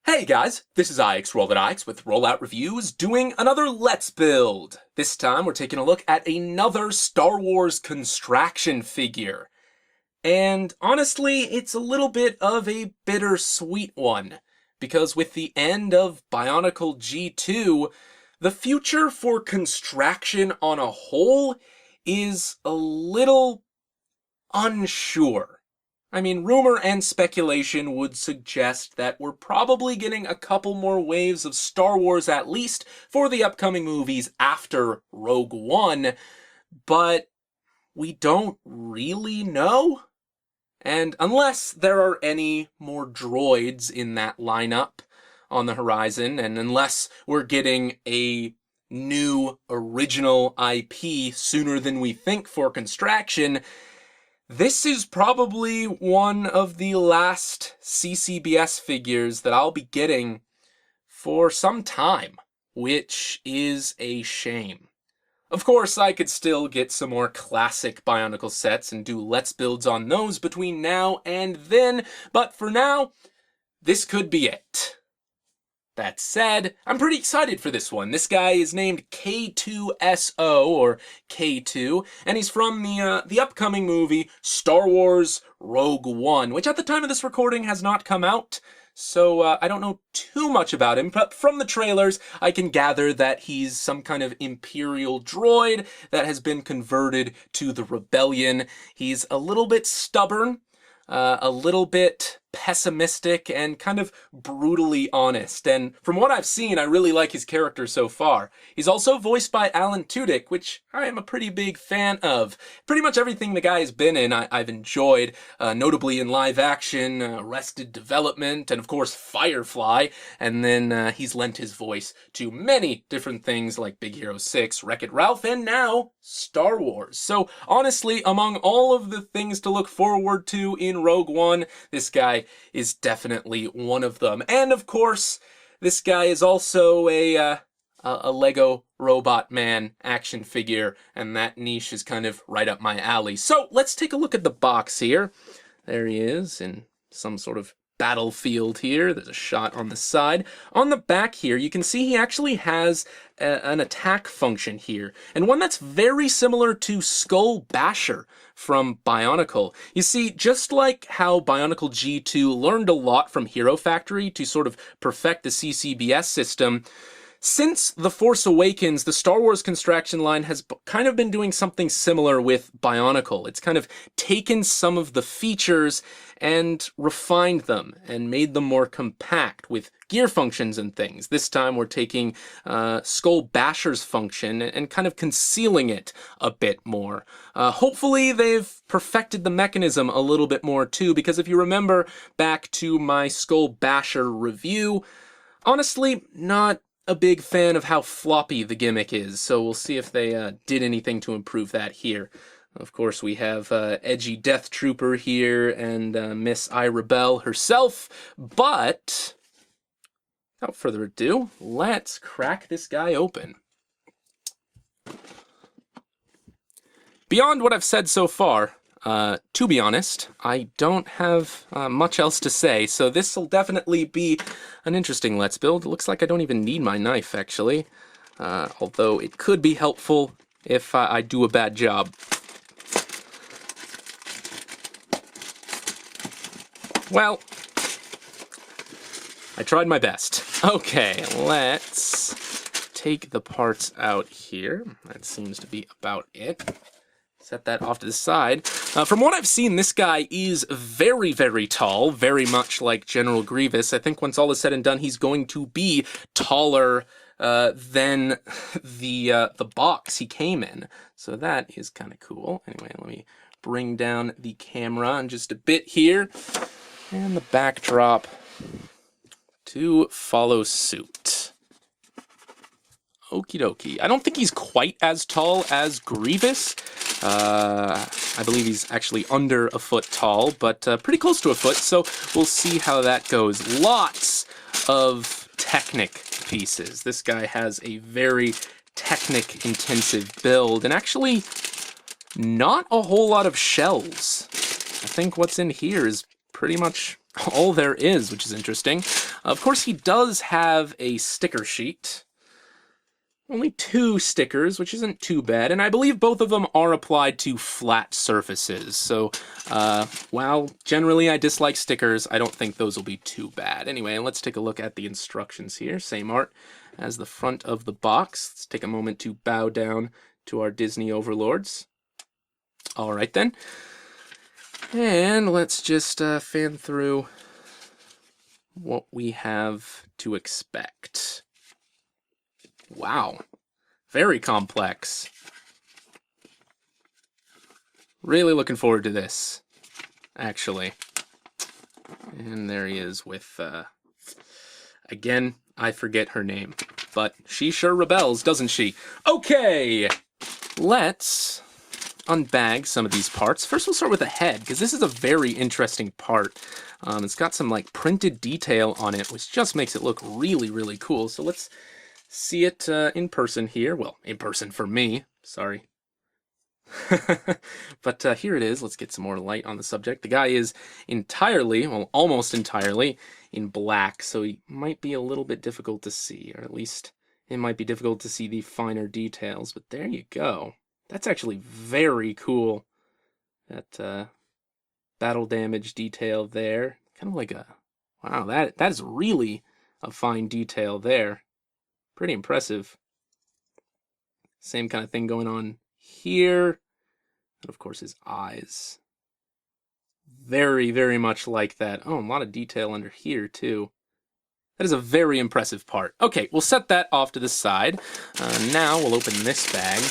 Hey guys, this is IX with RolloutReviews doing another Let's Build. This time we're taking a look at another Star Wars Construction figure. And honestly, it's a little bit of a bittersweet one, because with the end of Bionicle G2, the future for Construction on a whole is a little unsure. I mean, rumor and speculation would suggest that we're probably getting a couple more waves of Star Wars at least for the upcoming movies after Rogue One, but we don't really know. And unless there are any more droids in that lineup on the horizon, and unless we're getting a new original IP sooner than we think for Construction, this is probably one of the last CCBS figures that I'll be getting for some time, which is a shame. Of course, I could still get some more classic Bionicle sets and do Let's Builds on those between now and then, but for now, this could be it. That said, I'm pretty excited for this one. This guy is named K-2SO, or K2, and he's from the upcoming movie Star Wars Rogue One, which at the time of this recording has not come out, so I don't know too much about him, but from the trailers, I can gather that he's some kind of Imperial droid that has been converted to the Rebellion. He's a little bit stubborn, a little bit pessimistic, and kind of brutally honest. And from what I've seen, I really like his character so far. He's also voiced by Alan Tudyk, which I am a pretty big fan of. Pretty much everything the guy has been in, I've enjoyed, notably in live action, Arrested Development, and of course Firefly. And then he's lent his voice to many different things like Big Hero 6, Wreck-It Ralph, and now Star Wars. So honestly, among all of the things to look forward to in Rogue One, this guy is definitely one of them. And of course, this guy is also a Lego Robot Man action figure, and that niche is kind of right up my alley. So let's take a look at the box here. There he is in some sort of battlefield here. There's a shot on the side. On the back here, you can see he actually has an attack function here, and one that's very similar to Skull Basher from Bionicle. You see, just like how Bionicle G2 learned a lot from Hero Factory to sort of perfect the CCBS system, since The Force Awakens, the Star Wars Construction line has kind of been doing something similar with Bionicle. It's kind of taken some of the features and refined them and made them more compact with gear functions and things. This time we're taking Skull Basher's function and kind of concealing it a bit more. Hopefully they've perfected the mechanism a little bit more too, because if you remember back to my Skull Basher review, honestly, not a big fan of how floppy the gimmick is, so we'll see if they did anything to improve that here. Of course, we have edgy Death Trooper here and Miss I Rebel herself, but without further ado, let's crack this guy open. Beyond what I've said so far, to be honest, I don't have much else to say, so this will definitely be an interesting Let's Build. It looks like I don't even need my knife, actually, although it could be helpful if I do a bad job. Well, I tried my best. Okay, let's take the parts out here. That seems to be about it. Set that off to the side. From what I've seen, this guy is very, very tall, very much like General Grievous. I think once all is said and done, he's going to be taller than the box he came in. So that is kind of cool. Anyway, let me bring down the camera in just a bit here. And the backdrop to follow suit. Okie dokie. I don't think he's quite as tall as Grievous. I believe he's actually under a foot tall, but pretty close to a foot, so we'll see how that goes. Lots of Technic pieces. This guy has a very Technic-intensive build, and actually not a whole lot of shells. I think what's in here is pretty much all there is, which is interesting. Of course, he does have a sticker sheet. Only 2 stickers, which isn't too bad, and I believe both of them are applied to flat surfaces. So, while generally I dislike stickers, I don't think those will be too bad. Anyway, let's take a look at the instructions here. Same art as the front of the box. Let's take a moment to bow down to our Disney overlords. All right, then. And let's just fan through what we have to expect. Wow, very complex. Really looking forward to this, actually. And there he is with, again, I forget her name, but she sure rebels, doesn't she? Okay, let's unbag some of these parts. First, we'll start with the head, because this is a very interesting part. It's got some, like, printed detail on it, which just makes it look really, really cool. So let's see it in person here. Well, in person for me. Sorry. But here it is. Let's get some more light on the subject. The guy is entirely, well, almost entirely in black, so he might be a little bit difficult to see, or at least it might be difficult to see the finer details. But there you go. That's actually very cool. That battle damage detail there. Kind of like a, wow, that is really a fine detail there. Pretty impressive. Same kind of thing going on here. And of course his eyes. Very, very much like that. Oh, a lot of detail under here too. That is a very impressive part. Okay, we'll set that off to the side. Now we'll open this bag.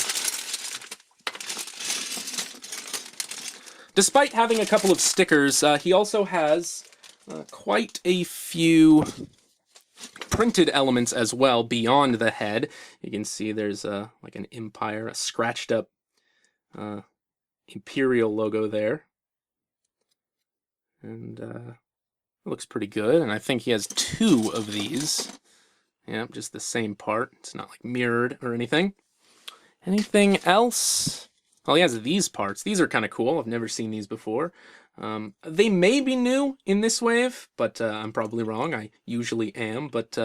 Despite having a couple of stickers, he also has quite a few printed elements as well beyond the head. You can see there's like an empire, a scratched up imperial logo there. And it looks pretty good. And I think he has 2 of these. Yeah, just the same part. It's not like mirrored or anything. Anything else? Well, he has these parts. These are kind of cool. I've never seen these before. They may be new in this wave, but I'm probably wrong. I usually am, but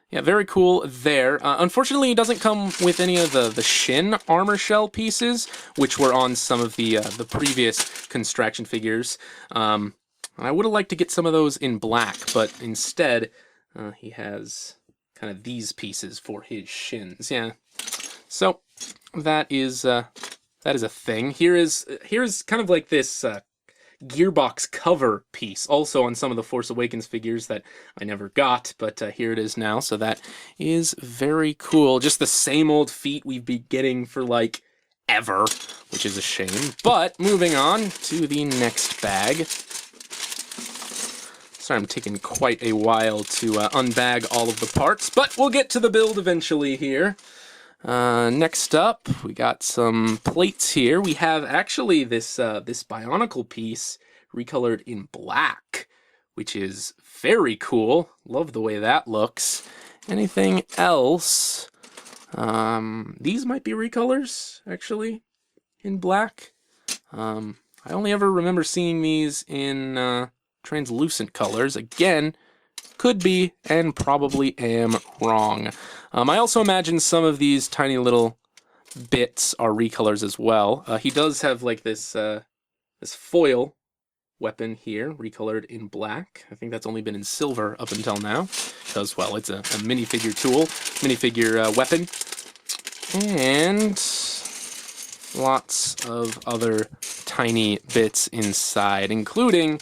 yeah, very cool there. Unfortunately, it doesn't come with any of the Shin armor shell pieces, which were on some of the previous Construction figures. I would have liked to get some of those in black, but instead, he has kind of these pieces for his shins. Yeah, so that is a thing. Here's kind of like this gearbox cover piece, also on some of the Force Awakens figures that I never got, but here it is now, so that is very cool. Just the same old feet we've been getting for, like, ever, which is a shame. But moving on to the next bag. Sorry, I'm taking quite a while to unbag all of the parts, but we'll get to the build eventually here. Next up, we got some plates here. We have actually this Bionicle piece recolored in black, which is very cool. Love the way that looks. Anything else? These might be recolors, actually, in black. I only ever remember seeing these in translucent colors. Again, could be, and probably am wrong. I also imagine some of these tiny little bits are recolors as well. He does have like this this foil weapon here, recolored in black. I think that's only been in silver up until now, because, well, it's a minifigure tool, minifigure weapon. And lots of other tiny bits inside, including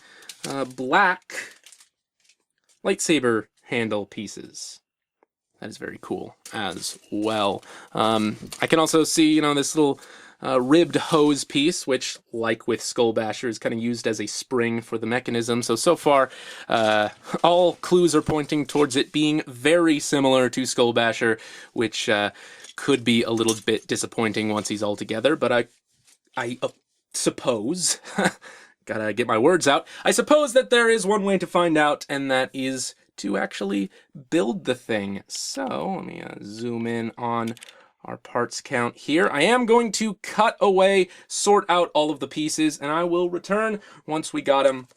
black lightsaber handle pieces. That is very cool as well. I can also see, you know, this little ribbed hose piece, which, like with Skull Basher, is kind of used as a spring for the mechanism. So far, all clues are pointing towards it being very similar to Skull Basher, which could be a little bit disappointing once he's all together. But I suppose, gotta get my words out, I suppose that there is one way to find out, and that is to actually build the thing. So let me zoom in on our parts count here. I am going to cut away, sort out all of the pieces, and I will return once we got them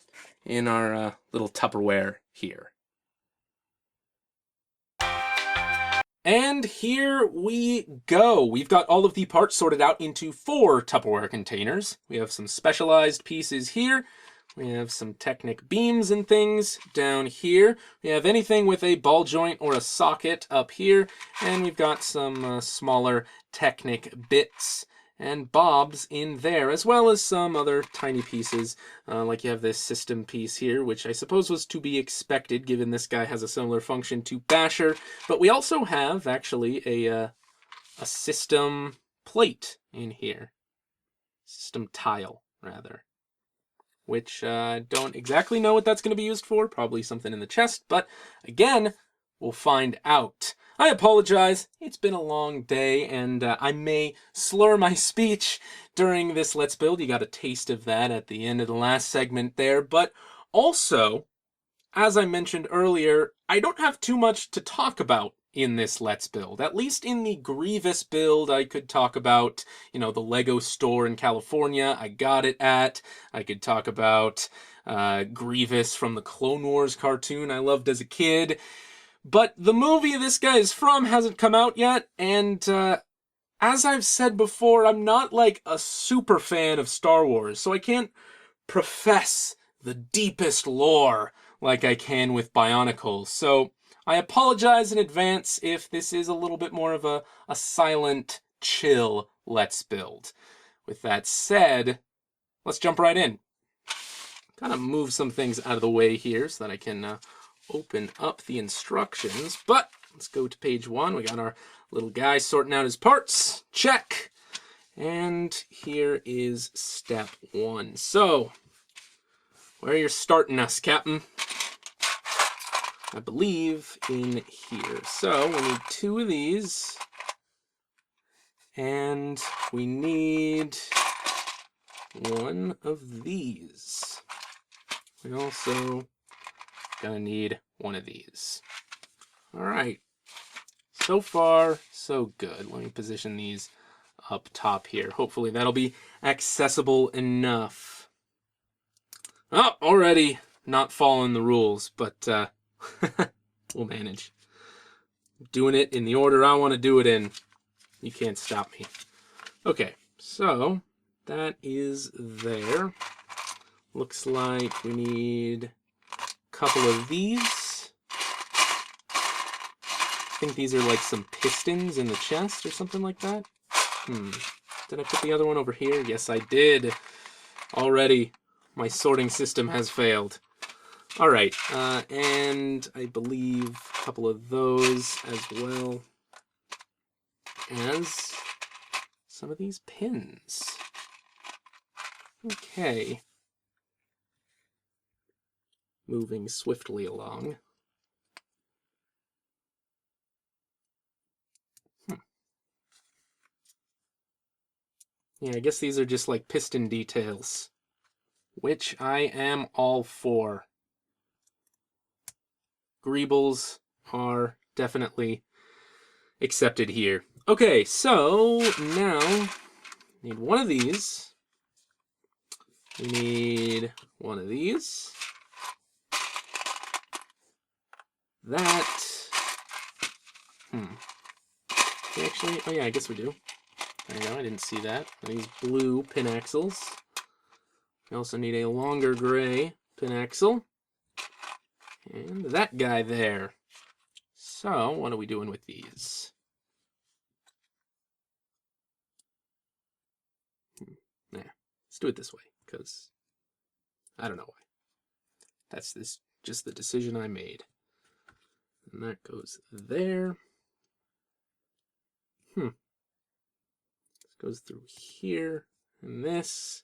in our little Tupperware here. And here we go. We've got all of the parts sorted out into 4 Tupperware containers. We have some specialized pieces here. We have some Technic beams and things down here. We have anything with a ball joint or a socket up here. And we've got some smaller Technic bits and bobs in there, as well as some other tiny pieces, like you have this system piece here, which I suppose was to be expected, given this guy has a similar function to Basher. But we also have, actually, a system plate in here. System tile, rather. Which I don't exactly know what that's going to be used for. Probably something in the chest, but again, we'll find out. I apologize, it's been a long day, and I may slur my speech during this Let's Build. You got a taste of that at the end of the last segment there, but also, as I mentioned earlier, I don't have too much to talk about in this Let's Build. At least in the Grievous build, I could talk about, the Lego store in California I got it at. I could talk about Grievous from the Clone Wars cartoon I loved as a kid. But the movie this guy is from hasn't come out yet, and as I've said before, I'm not like a super fan of Star Wars, so I can't profess the deepest lore like I can with Bionicles. So I apologize in advance if this is a little bit more of a silent, chill Let's Build. With that said, let's jump right in. Kind of move some things out of the way here so that I can open up the instructions, but let's go to page 1. We got our little guy sorting out his parts. Check. And here is step 1. So, where are you starting us, Captain? I believe in here. So, we need 2 of these. And we need 1 of these. We also gonna need 1 of these. All right. So far, so good. Let me position these up top here. Hopefully that'll be accessible enough. Oh, already not following the rules, but we'll manage. Doing it in the order I want to do it in. You can't stop me. Okay, so that is there. Looks like we need couple of these. I think these are like some pistons in the chest or something like that. Did I put the other one over here? Yes, I did. Already, my sorting system has failed. All right, and I believe a couple of those as well as some of these pins. Okay. Moving swiftly along. Yeah, I guess these are just like piston details, which I am all for. Greebles are definitely accepted here. Okay, so now need 1 of these. We need 1 of these. That. Actually, oh yeah, I guess we do. There you go, I didn't see that. These blue pin axles. We also need a longer gray pin axle. And that guy there. So, what are we doing with these? Nah, let's do it this way, because I don't know why. That's just the decision I made. And that goes there. This goes through here, and this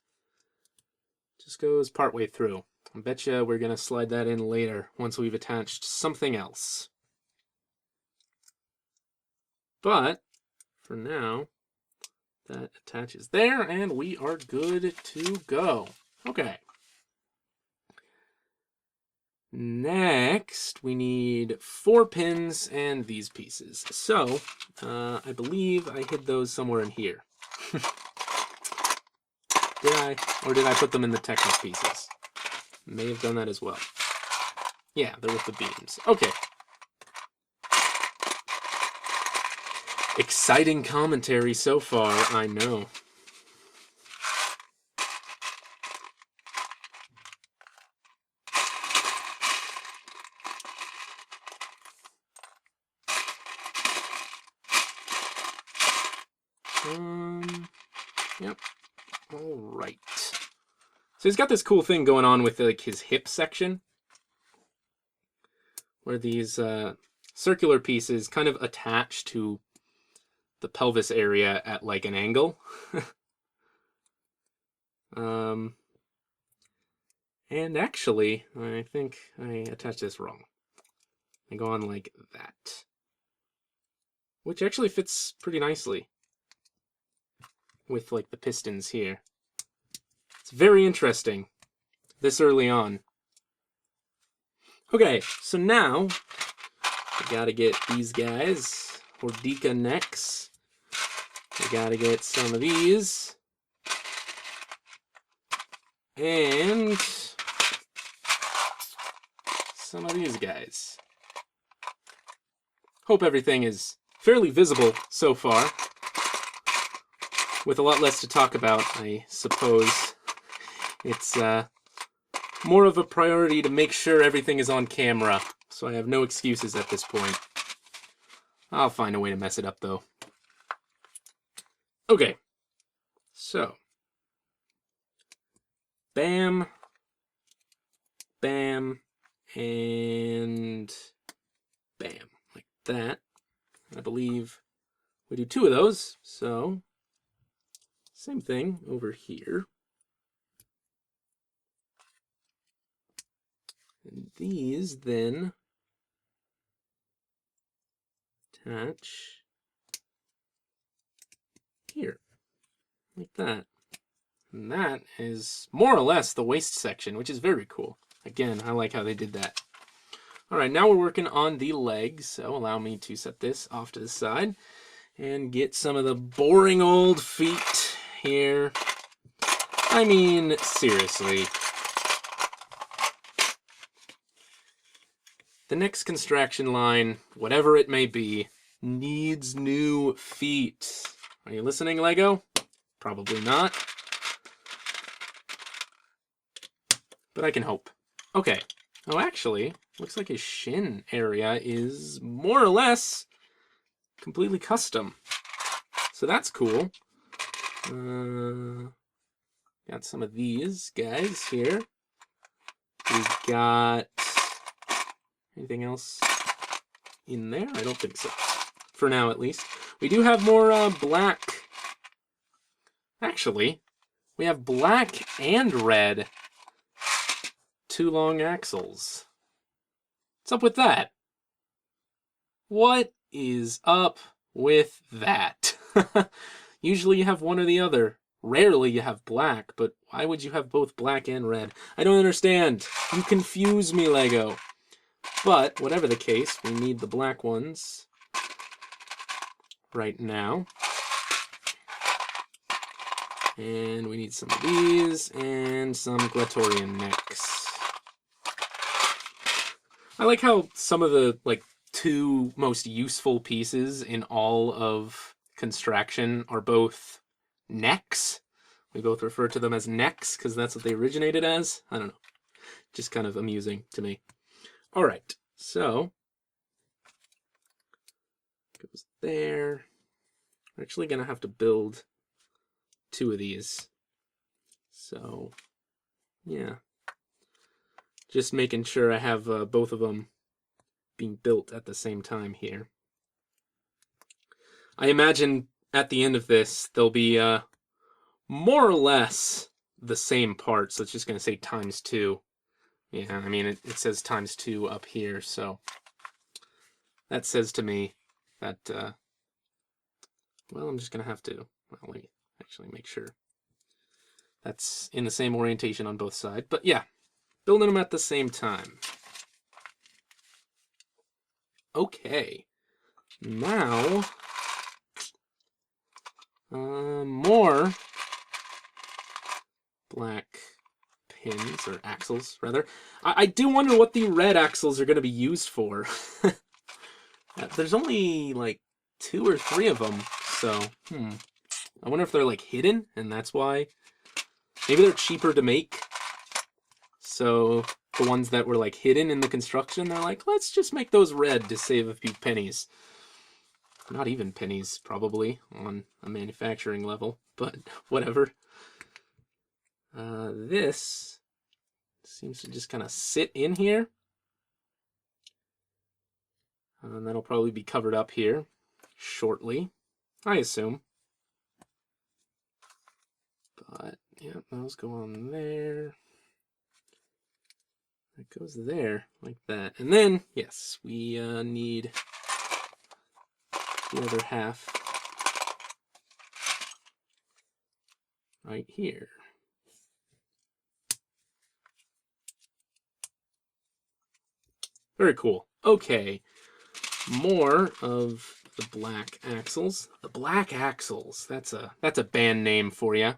just goes partway through. I bet you we're going to slide that in later once we've attached something else. But for now, that attaches there, and we are good to go. Okay. Next, we need 4 pins and these pieces. So, I believe I hid those somewhere in here. Did I? Or did I put them in the Technic pieces? may have done that as well. Yeah, they're with the beams. Okay. Exciting commentary so far, I know. Yep. All right. So he's got this cool thing going on with like his hip section, where these circular pieces kind of attach to the pelvis area at like an angle. And actually, I think I attached this wrong. I go on like that, which actually fits pretty nicely with like the pistons here. It's very interesting this early on. Okay, so now we gotta get these guys, Hordika necks. We gotta get some of these. And some of these guys. Hope everything is fairly visible so far. With a lot less to talk about, I suppose. It's more of a priority to make sure everything is on camera, so I have no excuses at this point. I'll find a way to mess it up, though. Okay, so. Bam, bam, and bam, like that. I believe we do 2 of those, so same thing over here. And these then attach here, like that. And that is more or less the waist section, which is very cool. Again, I like how they did that. All right, now we're working on the legs, so allow me to set this off to the side and get some of the boring old feet here. I mean, seriously. The next construction line, whatever it may be, needs new feet. Are you listening, Lego? Probably not. But I can hope. Okay. Oh, actually, looks like his shin area is more or less completely custom. So that's cool. Got some of these guys here. We've got anything else in there? I don't think so. For now, at least. We do have more black. Actually, we have black and red 2 long axles. What's up with that? What is up with that? Usually you have one or the other. Rarely you have black, but why would you have both black and red? I don't understand. You confuse me, Lego. But, whatever the case, we need the black ones right now. And we need some of these, and some Glatorian necks. I like how some of the, 2 most useful pieces in all of Construction are both necks. We both refer to them as necks, because that's what they originated as. I don't know. Just kind of amusing to me. All right, so goes there. We're actually going to have to build 2 of these. So, yeah. Just making sure I have both of them being built at the same time here. I imagine at the end of this, they'll be more or less the same part, so it's just going to say ×2. Yeah, I mean, it says ×2 up here, so that says to me that, well, I'm just going to have to, well, let me actually make sure that's in the same orientation on both sides. But yeah, building them at the same time. Okay, now, more black pins, or axles, rather. I do wonder what the red axles are going to be used for. There's only, like, 2 or 3 of them, so, I wonder if they're, like, hidden, and that's why. Maybe they're cheaper to make. So, the ones that were, like, hidden in the construction, they're like, let's just make those red to save a few pennies. Not even pennies, probably, on a manufacturing level, but whatever. This seems to just kind of sit in here. And that'll probably be covered up here shortly, I assume. But, yeah, those go on there. That goes there, like that. And then, yes, we need the other half right here. Very cool. Okay, more of the black axles. The black axles. That's a band name for you.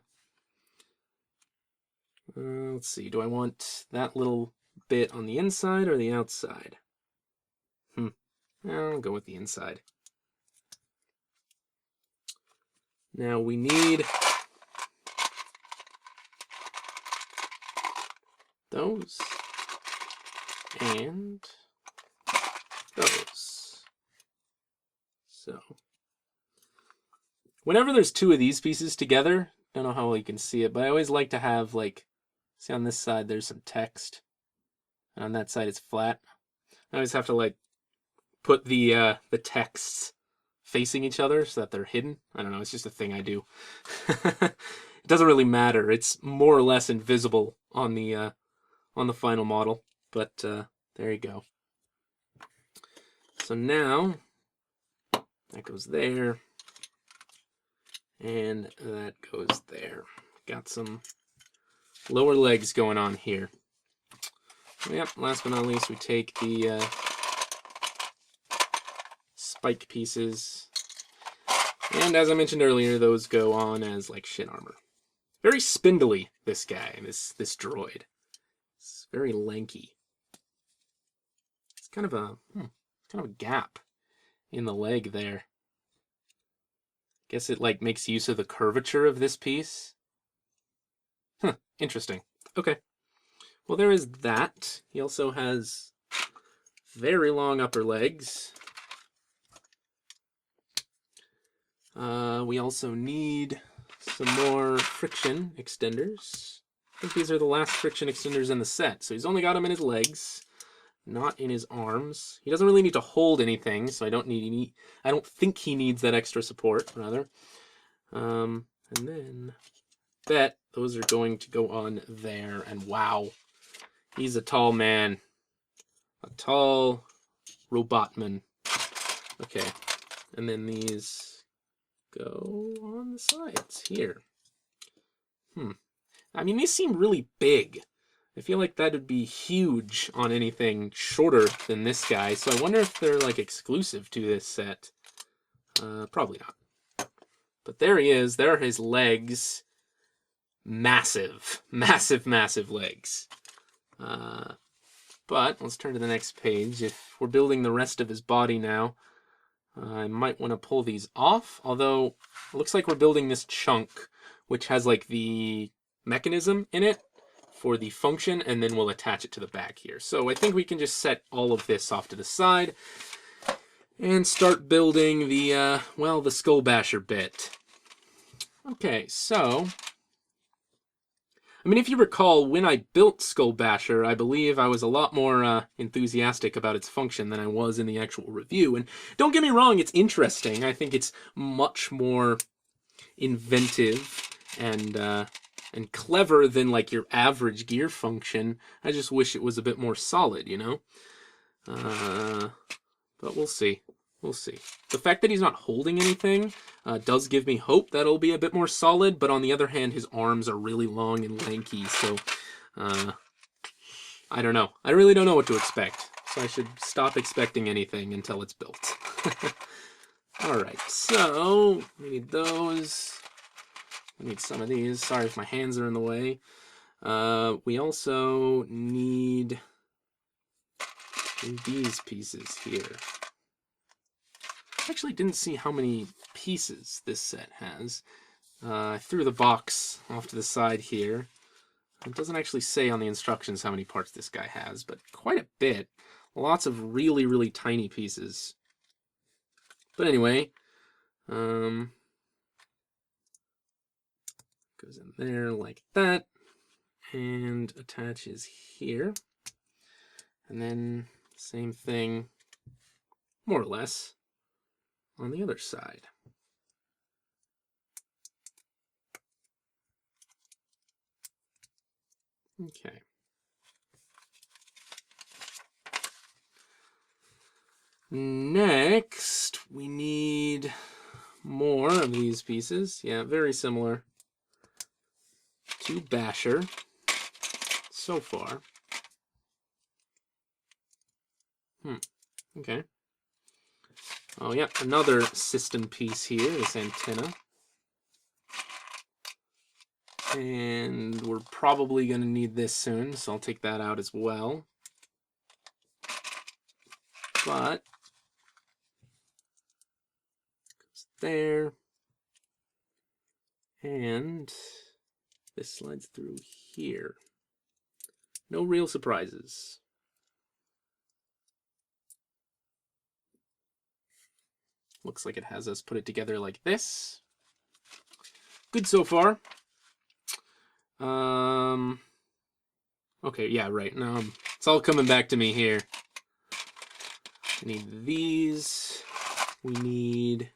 Let's see. Do I want that little bit on the inside or the outside? I'll go with the inside. Now we need those and those. So, whenever there's 2 of these pieces together, don't know how well you can see it, but I always like to have, like, see on this side there's some text, and on that side it's flat. I always have to, like, put the texts facing each other so that they're hidden. I don't know, it's just a thing I do. It doesn't really matter. It's more or less invisible on the final model, but there you go. So now that goes there, and that goes there. Got some lower legs going on here. Yep, last but not least, we take the spike pieces, and as I mentioned earlier, those go on as like shin armor. Very spindly, this guy, this droid. It's very lanky. It's kind of a gap in the leg there. Guess it like makes use of the curvature of this piece. Interesting. Okay. Well, there is that. He also has very long upper legs. We also need some more friction extenders. I think these are the last friction extenders in the set. So he's only got them in his legs, not in his arms. He doesn't really need to hold anything, so I don't think he needs that extra support, rather. And then those are going to go on there, and wow, he's a tall man. A tall robotman. Okay, and then these go on the sides here. I mean, these seem really big. I feel like that would be huge on anything shorter than this guy, so I wonder if they're like exclusive to this set. Probably not. But there he is. There are his legs. Massive, massive, massive legs. But let's turn to the next page. If we're building the rest of his body now, I might want to pull these off, although it looks like we're building this chunk, which has like the mechanism in it for the function, and then we'll attach it to the back here. So I think we can just set all of this off to the side and start building the, well, the Skull Basher bit. Okay, so I mean, if you recall, when I built Skull Basher, I believe I was a lot more enthusiastic about its function than I was in the actual review. And don't get me wrong, it's interesting. I think it's much more inventive and clever than like your average gear function. I just wish it was a bit more solid, you know? But we'll see. We'll see. The fact that he's not holding anything does give me hope that it'll be a bit more solid, but on the other hand, his arms are really long and lanky, so I don't know. I really don't know what to expect, so I should stop expecting anything until it's built. Alright, so we need those. We need some of these. Sorry if my hands are in the way. We also need these pieces here. I actually didn't see how many pieces this set has. I threw the box off to the side here. It doesn't actually say on the instructions how many parts this guy has, but quite a bit. Lots of really, really tiny pieces. But anyway, goes in there like that, and attaches here. And then same thing, more or less, on the other side. Okay. Next, we need more of these pieces. Yeah, very similar to Basher so far. Okay. Oh yeah, another system piece here, this antenna. And we're probably going to need this soon, so I'll take that out as well. But goes there. And this slides through here. No real surprises. Looks like it has us put it together like this. Good so far. Okay, yeah, right. Now it's all coming back to me here. We need these. We need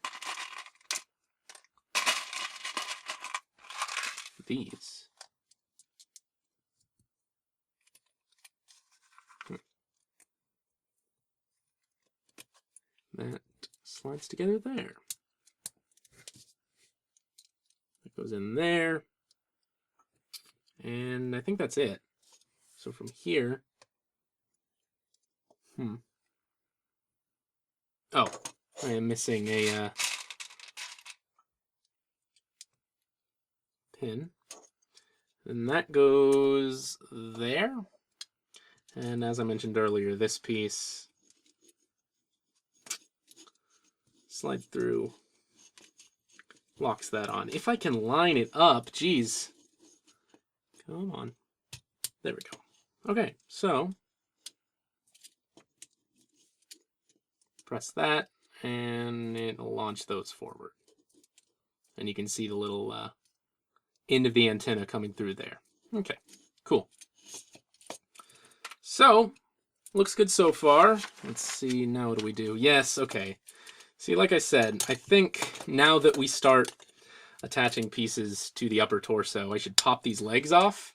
these. That slides together there. That goes in there. And I think that's it. So from here, oh, I am missing a pin. And that goes there. And as I mentioned earlier, this piece slides through, locks that on. If I can line it up, geez. Come on. There we go. Okay, so press that, and it'll launch those forward. And you can see the little end of the antenna coming through there. Okay, cool. So, looks good so far. Let's see, now what do we do? Yes, okay. See, like I said, I think now that we start attaching pieces to the upper torso, I should pop these legs off,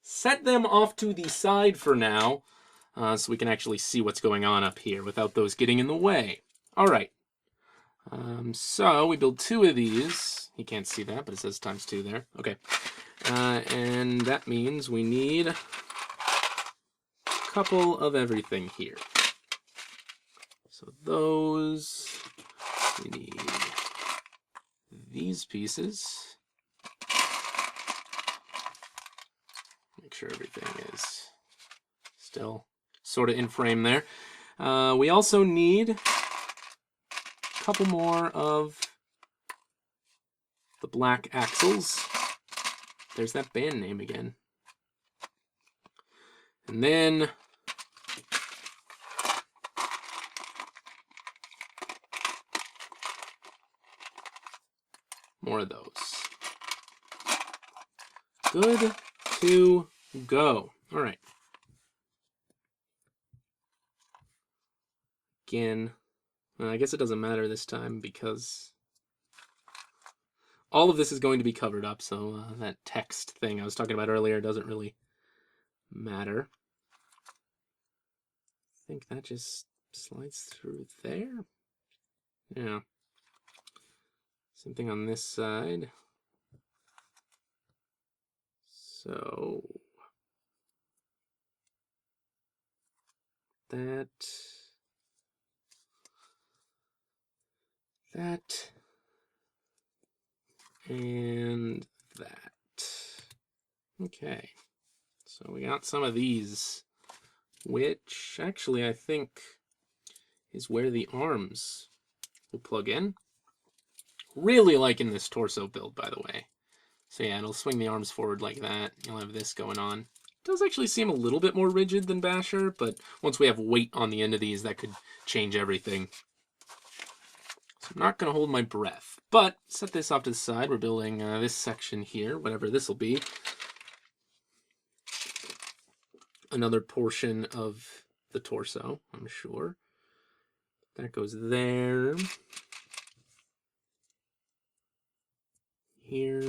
set them off to the side for now, so we can actually see what's going on up here without those getting in the way. All right. So we build 2 of these. You can't see that, but it says ×2 there. Okay. And that means we need a couple of everything here. So those, we need these pieces. Make sure everything is still sort of in frame there. We also need a couple more of the black axles. There's that band name again. And then more of those. Good to go. All right. Again, I guess it doesn't matter this time because all of this is going to be covered up, so that text thing I was talking about earlier doesn't really matter. I think that just slides through there. Yeah. Same thing on this side. So that and that. Okay. So we got some of these, which actually I think is where the arms will plug in. Really liking this torso build, by the way. So yeah, it'll swing the arms forward like that. You'll have this going on. It does actually seem a little bit more rigid than Basher, but once we have weight on the end of these, that could change everything. So I'm not going to hold my breath. But set this off to the side. We're building this section here, whatever this will be. Another portion of the torso, I'm sure. That goes there. Here.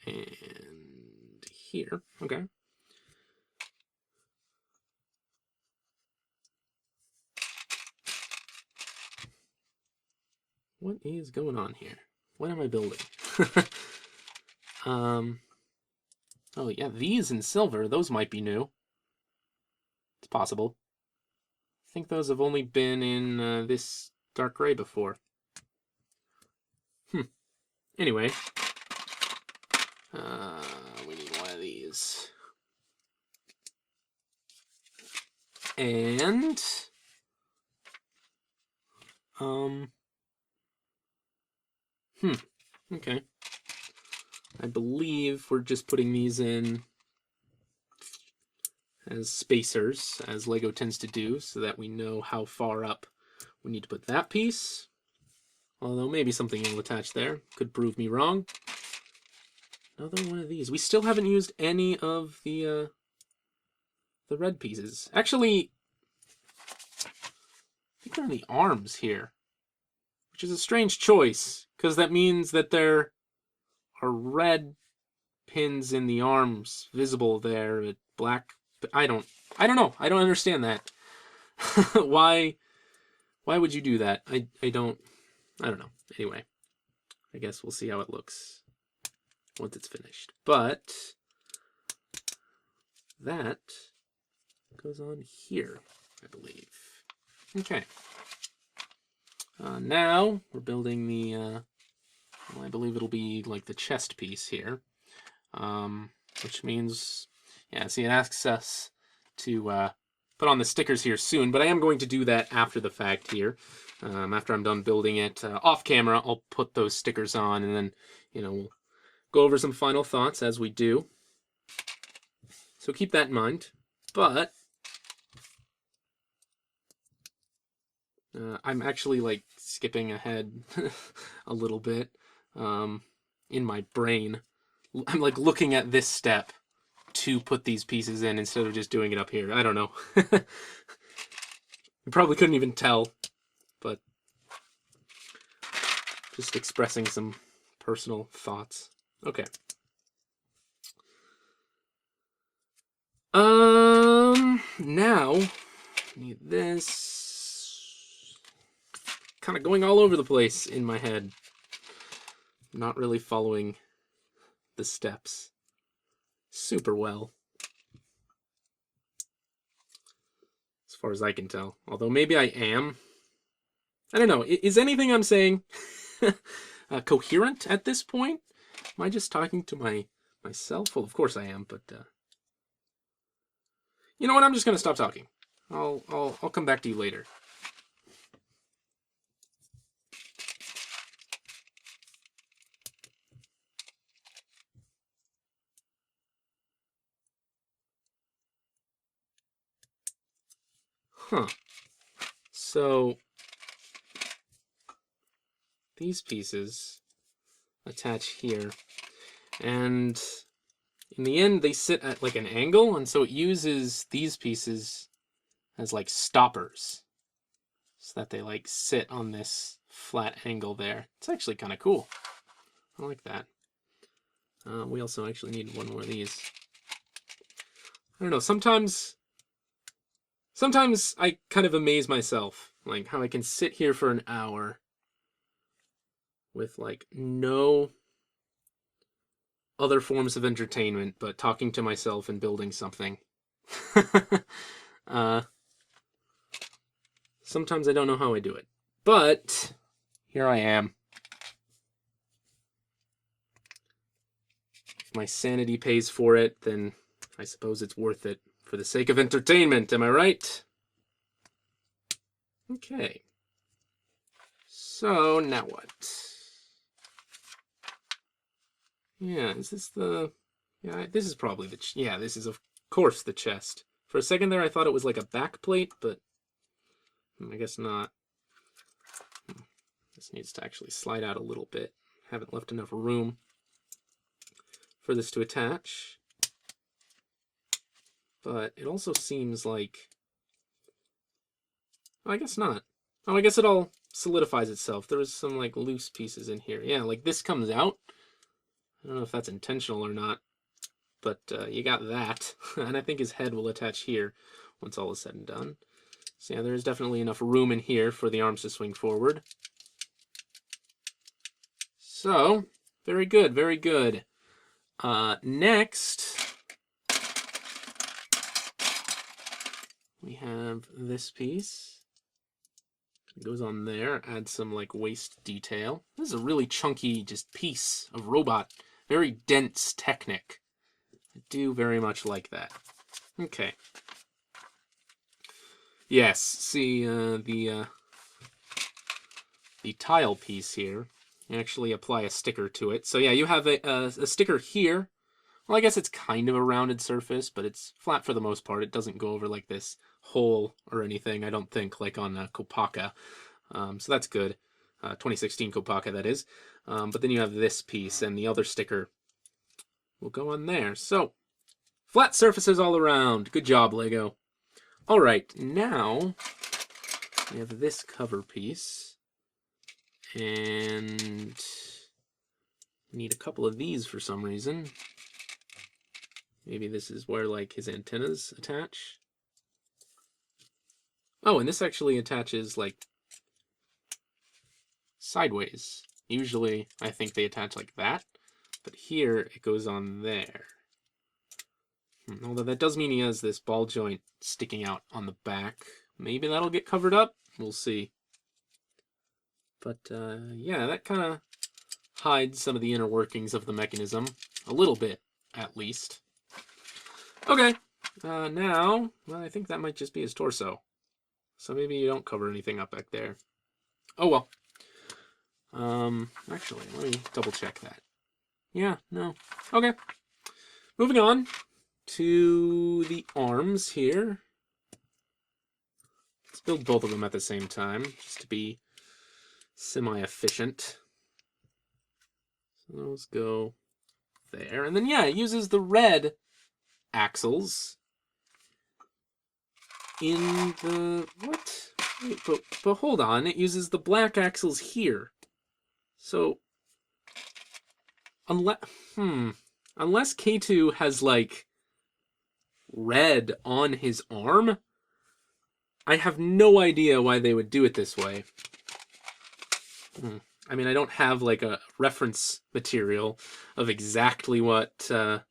And here. Okay. What is going on here? What am I building? Oh yeah, these in silver, those might be new. It's possible. I think those have only been in this dark gray before. Anyway. We need one of these. And... Okay. I believe we're just putting these in as spacers, as LEGO tends to do, so that we know how far up we need to put that piece. Although maybe something will attach there. Could prove me wrong. Another one of these. We still haven't used any of the red pieces. Actually, I think they're in the arms here, which is a strange choice, because that means that there are red pins in the arms visible there, but black. I don't know. I don't understand that. Why would you do that? I don't know. Anyway, I guess we'll see how it looks once it's finished. But that goes on here, I believe. Okay. Now we're building the, well, I believe it'll be like the chest piece here, which means, yeah, see, it asks us to put on the stickers here soon, but I am going to do that after the fact here. After I'm done building it off camera, I'll put those stickers on, and then, you know, we'll go over some final thoughts as we do. So keep that in mind. But I'm actually like skipping ahead a little bit in my brain. I'm like looking at this step to put these pieces in instead of just doing it up here. I don't know. You probably couldn't even tell, but just expressing some personal thoughts. Okay. Now need this. Kind of going all over the place in my head. Not really following the steps super well, as far as I can tell. Although maybe I am. I don't know. Is anything I'm saying coherent at this point? Am I just talking to myself? Well, of course I am, but you know what? I'm just gonna stop talking. I'll come back to you later. Huh. So these pieces attach here, and in the end they sit at like an angle, and so it uses these pieces as like stoppers, so that they like sit on this flat angle there. It's actually kind of cool. I like that. We also actually need one more of these. I don't know, sometimes I kind of amaze myself, like how I can sit here for an hour with like no other forms of entertainment but talking to myself and building something. Sometimes I don't know how I do it, but here I am. If my sanity pays for it, then I suppose it's worth it for the sake of entertainment, am I right? Okay. So, now what? Yeah, is this the... Yeah, this is probably the... Yeah, this is, of course, the chest. For a second there, I thought it was like a back plate, but I guess not. This needs to actually slide out a little bit. Haven't left enough room for this to attach. But it also seems like... Oh, I guess not. Oh, I guess it all solidifies itself. There was some, like, loose pieces in here. Yeah, like, this comes out. I don't know if that's intentional or not. But you got that. And I think his head will attach here once all is said and done. So yeah, there is definitely enough room in here for the arms to swing forward. So, very good, very good. Next, we have this piece. It goes on there, adds some like waist detail. This is a really chunky just piece of robot. Very dense Technic. I do very much like that. Okay. Yes, see the tile piece here. You actually apply a sticker to it. So yeah, you have a sticker here. Well, I guess it's kind of a rounded surface, but it's flat for the most part. It doesn't go over like this hole or anything, I don't think, like on Kopaka. So that's good. 2016 Kopaka, that is. But then you have this piece, and the other sticker will go on there. So, flat surfaces all around. Good job, Lego. All right, now we have this cover piece. And need a couple of these for some reason. Maybe this is where like his antennas attach. Oh, and this actually attaches like sideways. Usually I think they attach like that, but here it goes on there. Although that does mean he has this ball joint sticking out on the back. Maybe that'll get covered up. We'll see. But yeah, that kind of hides some of the inner workings of the mechanism. A little bit, at least. Okay, now, well, I think that might just be his torso. So maybe you don't cover anything up back there. Oh well. Actually, let me double check that. Yeah, no. Okay. Moving on to the arms here. Let's build both of them at the same time, just to be semi-efficient. So those go there. And then, yeah, it uses the red axles in the... What? Wait, but hold on. It uses the black axles here. So, unless K2 has, like, red on his arm, I have no idea why they would do it this way. I mean, I don't have like a reference material of exactly what the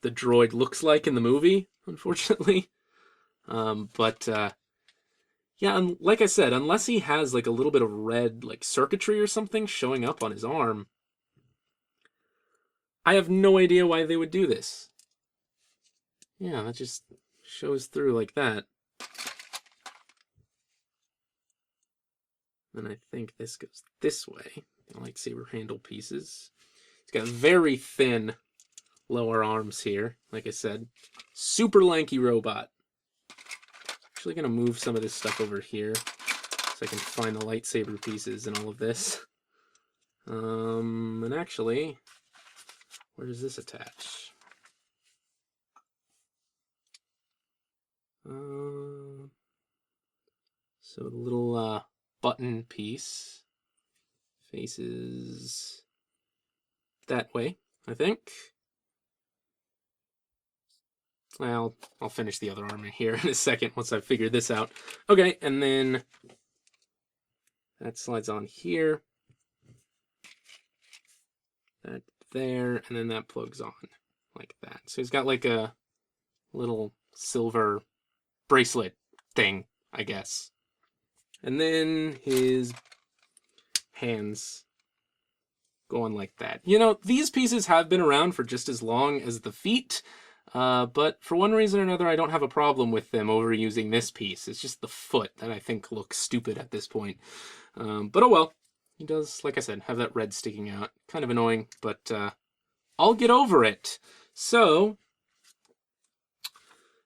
droid looks like in the movie, unfortunately. Yeah, and like I said, unless he has like a little bit of red like circuitry or something showing up on his arm, I have no idea why they would do this. Yeah, that just shows through like that. And I think this goes this way. The lightsaber handle pieces. It's got very thin lower arms here. Like I said, super lanky robot. Actually gonna move some of this stuff over here so I can find the lightsaber pieces and all of this. And actually, where does this attach? So the little button piece faces that way, I think. Well, I'll finish the other arm here in a second once I've figured this out. Okay, and then that slides on here. That there, and then that plugs on like that. So he's got like a little silver bracelet thing, I guess. And then his hands go on like that. You know, these pieces have been around for just as long as the feet. But for one reason or another, I don't have a problem with them overusing this piece. It's just the foot that I think looks stupid at this point. But oh well. He does, like I said, have that red sticking out. Kind of annoying, but I'll get over it. So,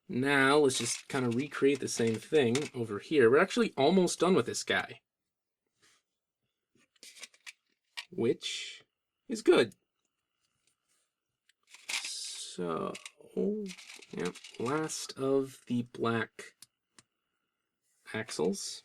now let's just kind of recreate the same thing over here. We're actually almost done with this guy, which is good. So, yep, last of the black axles.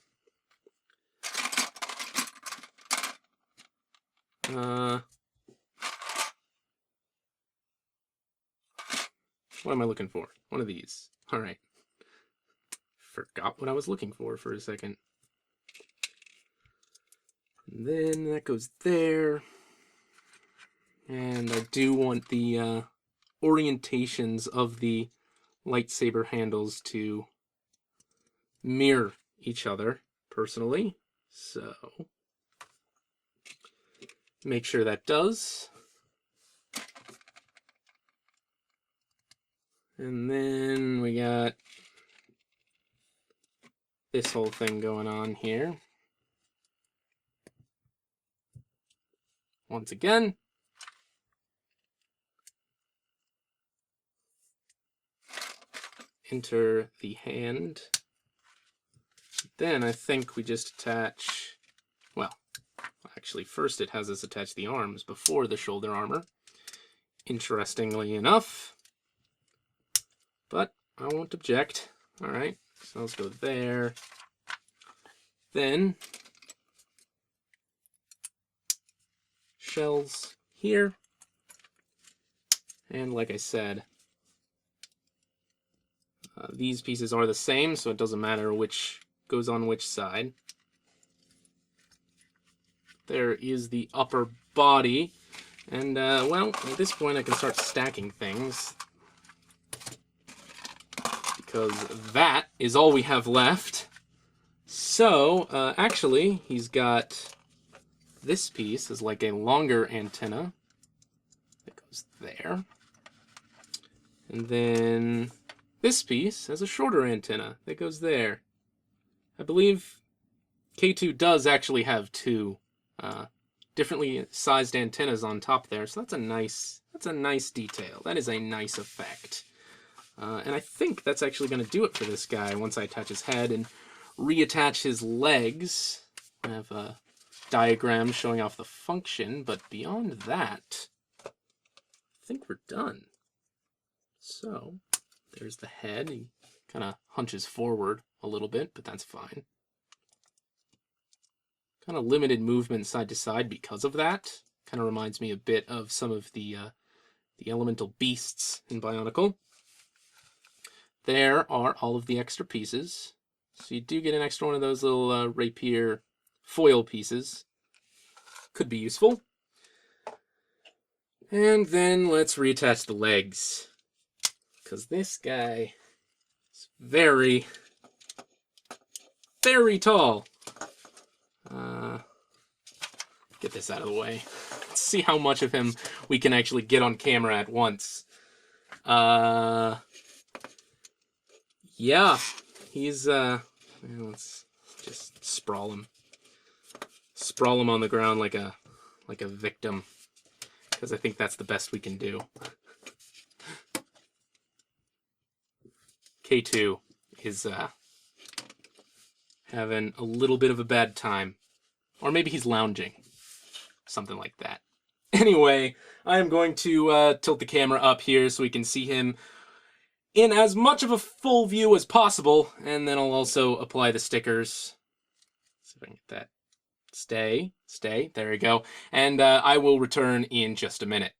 What am I looking for? One of these. All right. Forgot what I was looking for a second. And then that goes there. And I do want the orientations of the lightsaber handles to mirror each other, personally. So, make sure that does. And then we got this whole thing going on here. Once again, enter the hand. Then I think we just attach, well, actually first it has us attach the arms before the shoulder armor, interestingly enough. But I won't object. All right, so let's go there. Then shells here. And like I said, these pieces are the same, so it doesn't matter which goes on which side. There is the upper body. And, well, at this point I can start stacking things, because that is all we have left. So, actually, he's got this piece is like a longer antenna that goes there. And then this piece has a shorter antenna that goes there. I believe K2 does actually have two differently sized antennas on top there, so that's a nice detail. That is a nice effect. And I think that's actually going to do it for this guy once I attach his head and reattach his legs. I have a diagram showing off the function, but beyond that, I think we're done. So, there's the head. He kind of hunches forward a little bit, but that's fine. Kind of limited movement side to side because of that. Kind of reminds me a bit of some of the elemental beasts in Bionicle. There are all of the extra pieces. So you do get an extra one of those little rapier foil pieces. Could be useful. And then let's reattach the legs, because this guy is very, very tall. Get this out of the way. Let's see how much of him we can actually get on camera at once. Yeah, he's, let's just sprawl him. Sprawl him on the ground like a victim, because I think that's the best we can do. K2 is, having a little bit of a bad time. Or maybe he's lounging. Something like that. Anyway, I am going to tilt the camera up here so we can see him in as much of a full view as possible, and then I'll also apply the stickers. See if I can get that. Stay, there we go. And I will return in just a minute.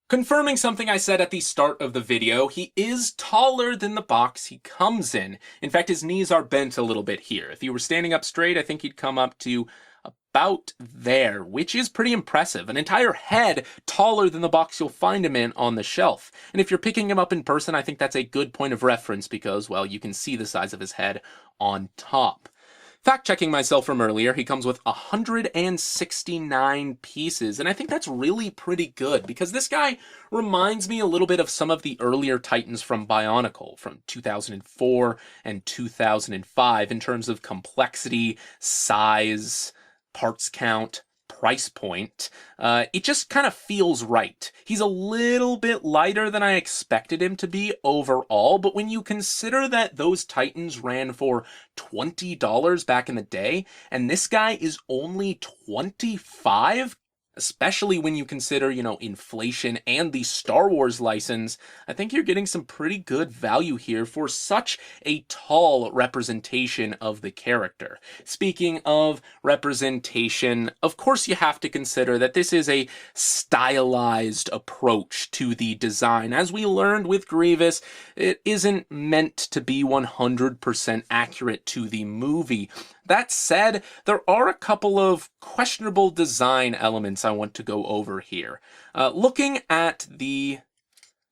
Confirming something I said at the start of the video, he is taller than the box he comes in. In fact, his knees are bent a little bit here. If he were standing up straight, I think he'd come up to about there, which is pretty impressive. An entire head taller than the box you'll find him in on the shelf. And if you're picking him up in person, I think that's a good point of reference because, well, you can see the size of his head on top. Fact-checking myself from earlier, he comes with 169 pieces, and I think that's really pretty good, because this guy reminds me a little bit of some of the earlier Titans from Bionicle, from 2004 and 2005, in terms of complexity, size, parts count, price point. It just kind of feels right. He's a little bit lighter than I expected him to be overall, but when you consider that those Titans ran for $20 back in the day, and this guy is only 25, especially when you consider, inflation and the Star Wars license, I think you're getting some pretty good value here for such a tall representation of the character. Speaking of representation, of course you have to consider that this is a stylized approach to the design. As we learned with Grievous, it isn't meant to be 100% accurate to the movie. That said, there are a couple of questionable design elements I want to go over here. Looking at the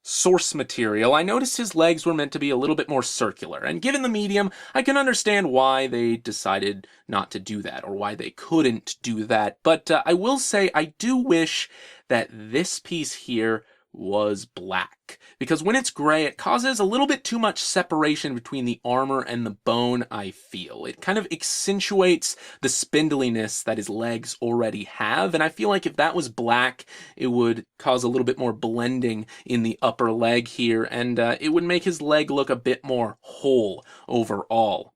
source material, I noticed his legs were meant to be a little bit more circular, and given the medium, I can understand why they decided not to do that, or why they couldn't do that, but I will say I do wish that this piece here was black, because when it's gray, it causes a little bit too much separation between the armor and the bone, I feel. It kind of accentuates the spindliness that his legs already have, and I feel like if that was black, it would cause a little bit more blending in the upper leg here, and it would make his leg look a bit more whole overall.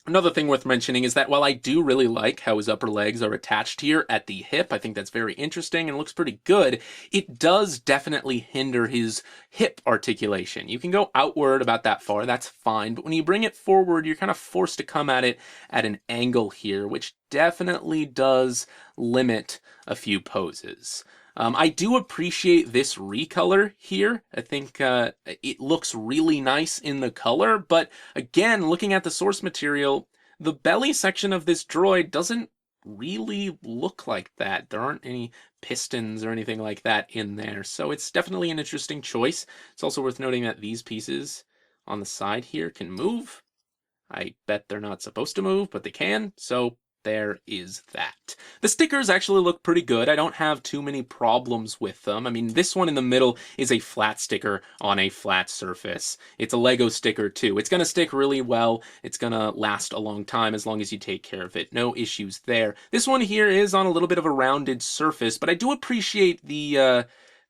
Another thing worth mentioning is that while I do really like how his upper legs are attached here at the hip, I think that's very interesting and looks pretty good, it does definitely hinder his hip articulation. You can go outward about that far, that's fine, but when you bring it forward, you're kind of forced to come at it at an angle here, which definitely does limit a few poses. I do appreciate this recolor here. I think it looks really nice in the color, but again, looking at the source material, the belly section of this droid doesn't really look like that. There aren't any pistons or anything like that in there, so it's definitely an interesting choice. It's also worth noting that these pieces on the side here can move. I bet they're not supposed to move, but they can, so there is that. The stickers actually look pretty good. I don't have too many problems with them. I mean, this one in the middle is a flat sticker on a flat surface. It's a Lego sticker too. It's going to stick really well. It's going to last a long time as long as you take care of it. No issues there. This one here is on a little bit of a rounded surface, but I do appreciate the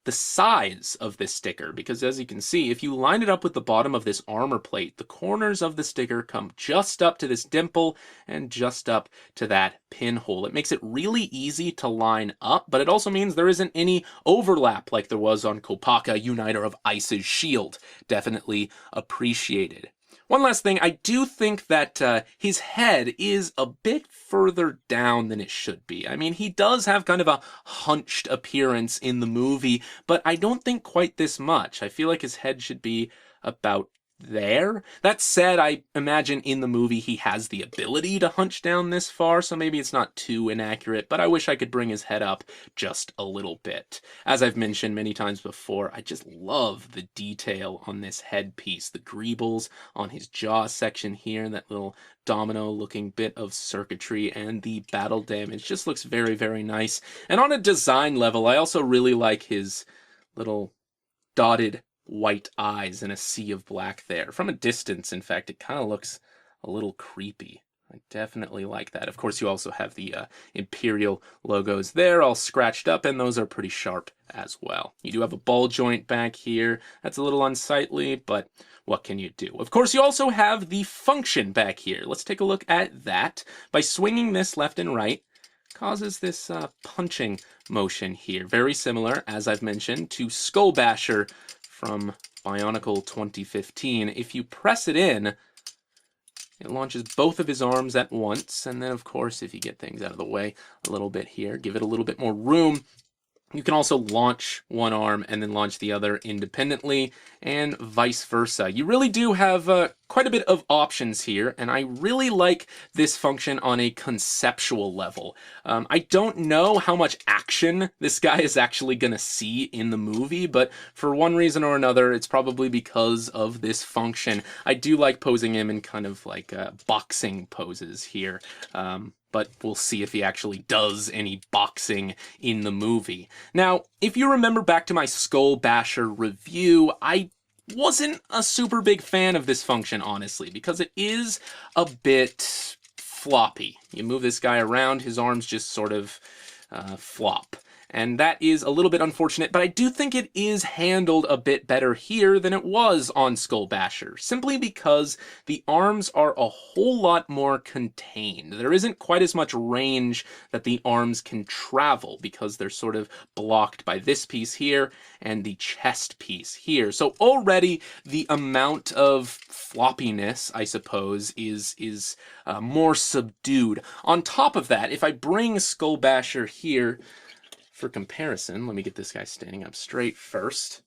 size of this sticker, because as you can see, if you line it up with the bottom of this armor plate, the corners of the sticker come just up to this dimple and just up to that pinhole. It makes it really easy to line up, but it also means there isn't any overlap like there was on Kopaka, Uniter of Ice's shield. Definitely appreciated. One last thing, I do think that his head is a bit further down than it should be. I mean, he does have kind of a hunched appearance in the movie, but I don't think quite this much. I feel like his head should be about there. That said, I imagine in the movie he has the ability to hunch down this far, so maybe it's not too inaccurate, but I wish I could bring his head up just a little bit. As I've mentioned many times before, I just love the detail on this headpiece. The greebles on his jaw section here, that little domino-looking bit of circuitry, and the battle damage just looks very, very nice. And on a design level, I also really like his little dotted white eyes in a sea of black there. From a distance, in fact, it kind of looks a little creepy. I definitely like that. Of course, you also have the Imperial logos there, all scratched up, and those are pretty sharp as well. You do have a ball joint back here. That's a little unsightly, but what can you do? Of course, you also have the function back here. Let's take a look at that. By swinging this left and right, causes this punching motion here. Very similar, as I've mentioned, to Skull Basher from Bionicle 2015. If you press it in, it launches both of his arms at once, and then of course, if you get things out of the way a little bit here, give it a little bit more room, you can also launch one arm and then launch the other independently, and vice versa. You really do have quite a bit of options here, and I really like this function on a conceptual level. I don't know how much action this guy is actually going to see in the movie, but for one reason or another, it's probably because of this function. I do like posing him in kind of like boxing poses here. But we'll see if he actually does any boxing in the movie. Now, if you remember back to my Skull Basher review, I wasn't a super big fan of this function, honestly, because it is a bit floppy. You move this guy around, his arms just sort of flop. And that is a little bit unfortunate, but I do think it is handled a bit better here than it was on Skull Basher, simply because the arms are a whole lot more contained. There isn't quite as much range that the arms can travel, because they're sort of blocked by this piece here and the chest piece here. So already the amount of floppiness, I suppose, is more subdued. On top of that, if I bring Skull Basher here, for comparison, let me get this guy standing up straight first.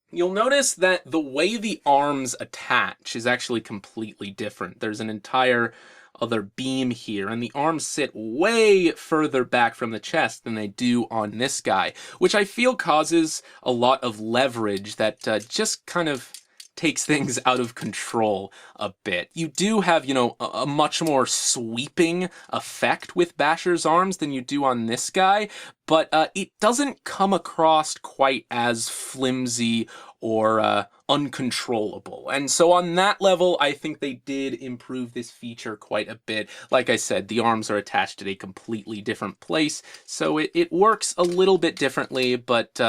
You'll notice that the way the arms attach is actually completely different. There's an entire other beam here, and the arms sit way further back from the chest than they do on this guy, which I feel causes a lot of leverage that just kind of takes things out of control a bit. You do have, you know, a much more sweeping effect with Basher's arms than you do on this guy, but it doesn't come across quite as flimsy or uncontrollable. And so on that level, I think they did improve this feature quite a bit. Like I said, the arms are attached at a completely different place, so it works a little bit differently, but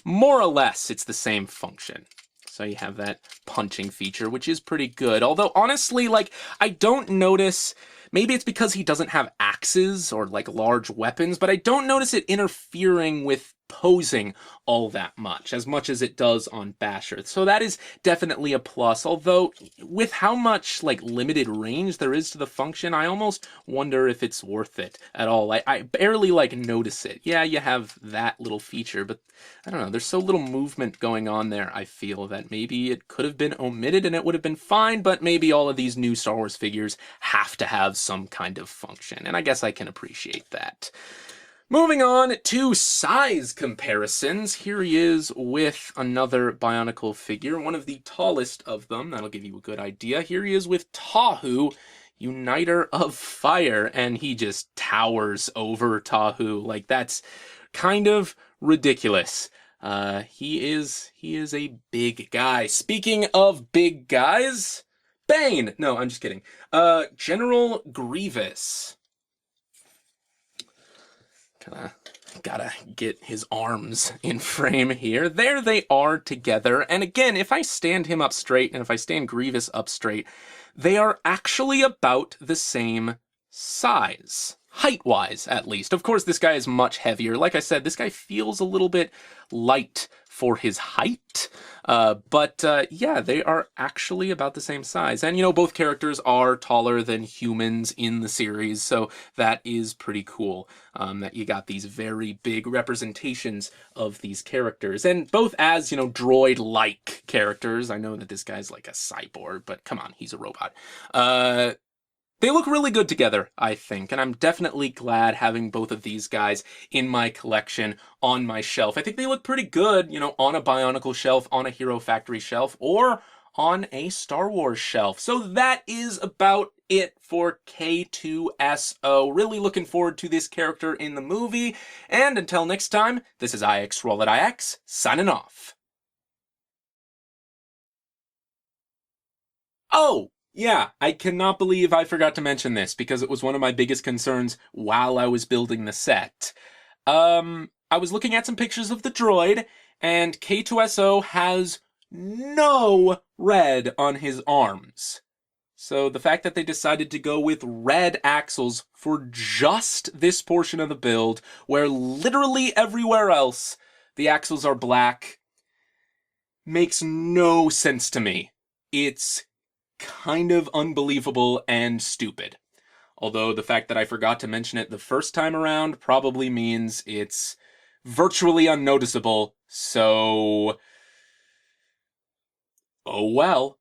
more or less it's the same function. So you have that punching feature, which is pretty good. Although, honestly, like, I don't notice... Maybe it's because he doesn't have axes or, like, large weapons, but I don't notice it interfering with posing all that much as it does on Basher. So that is definitely a plus, although with how much, like, limited range there is to the function, I almost wonder if it's worth it at all. I barely, like, notice it. Yeah, you have that little feature, but I don't know, there's so little movement going on there, I feel, that maybe it could have been omitted and it would have been fine, but maybe all of these new Star Wars figures have to have some kind of function, and I guess I can appreciate that. Moving on to size comparisons, here he is with another Bionicle figure, one of the tallest of them. That'll give you a good idea. Here he is with Tahu, Uniter of Fire, and he just towers over Tahu. Like, that's kind of ridiculous. He is a big guy. Speaking of big guys, Bane! No, I'm just kidding. General Grievous. Gotta get his arms in frame here. There they are together. And again, if I stand him up straight and if I stand Grievous up straight, they are actually about the same size. Height-wise, at least. Of course, this guy is much heavier. Like I said, this guy feels a little bit light for his height. But yeah, they are actually about the same size. And, you know, both characters are taller than humans in the series, so that is pretty cool, that you got these very big representations of these characters. And both as, you know, droid-like characters. I know that this guy's like a cyborg, but come on, he's a robot. They look really good together, I think, and I'm definitely glad having both of these guys in my collection on my shelf. I think they look pretty good, you know, on a Bionicle shelf, on a Hero Factory shelf, or on a Star Wars shelf. So that is about it for K-2SO. Really looking forward to this character in the movie, and until next time, this is RolloutIX, signing off. Oh! Yeah, I cannot believe I forgot to mention this, because it was one of my biggest concerns while I was building the set. I was looking at some pictures of the droid, and K-2SO has no red on his arms. So the fact that they decided to go with red axles for just this portion of the build, where literally everywhere else the axles are black, makes no sense to me. It's kind of unbelievable and stupid. Although the fact that I forgot to mention it the first time around probably means it's virtually unnoticeable, so... oh well.